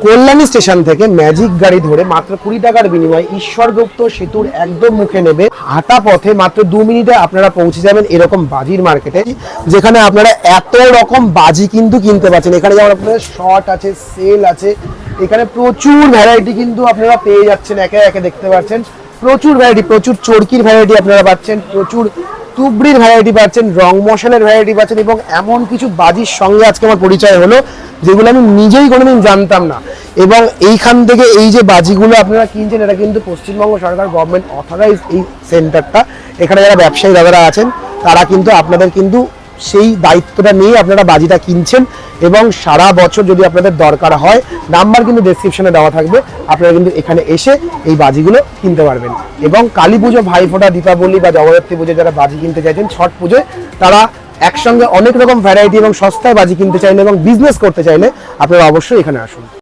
Kalyani station থেকে magic গাড়ি ধরে মাত্র 20 টাকার বিনিময়ে ঈশ্বরগুপ্ত সেতুর একদম মুখে নেবে হাঁটা পথে মাত্র 2 মিনিটে আপনারা পৌঁছে যাবেন এরকম বাজির মার্কেটে, যেখানে আপনারা এত রকম বাজি কিন্তু কিনতে পাচ্ছেন। এখানে যেমন আপনাদের শর্ট আছে, সেল আছে, এখানে প্রচুর ভ্যারাইটি কিন্তু আপনারা পেয়ে যাচ্ছেন। একে একে দেখতে পাচ্ছেন প্রচুর ভ্যারাইটি, প্রচুর চরকির ভ্যারাইটি আপনারা পাচ্ছেন, প্রচুর তুবড়ির ভ্যারাইটি পাচ্ছেন, রং মশালের ভ্যারাইটি পাচ্ছেন, এবং এমন কিছু বাজির সঙ্গে আজকে আমার পরিচয় হলো যেগুলো আমি নিজেই কোনোদিন জানতাম না। এবং এইখান থেকে এই যে বাজিগুলো আপনারা কিনছেন, এটা কিন্তু পশ্চিমবঙ্গ সরকার গভর্নমেন্ট অথরাইজ এই সেন্টারটা। এখানে যারা ব্যবসায়ী দাদারা আছেন তারা কিন্তু আপনাদের কিন্তু সেই দায়িত্বটা নিয়ে আপনারা বাজিটা কিনছেন, এবং সারা বছর যদি আপনাদের দরকার হয় নাম্বার কিন্তু ডেসক্রিপশনে দেওয়া থাকবে, আপনারা কিন্তু এখানে এসে এই বাজিগুলো কিনতে পারবেন। এবং কালী পুজো, ভাইফোঁটা, দীপাবলি বা জগদ্ধাত্রী পুজো যারা বাজি কিনতে চাইছেন, ছট পুজোয়, তারা একসঙ্গে অনেক রকম ভ্যারাইটি এবং সস্তায় বাজি কিনতে চাইলে এবং বিজনেস করতে চাইলে আপনারা অবশ্যই এখানে আসুন।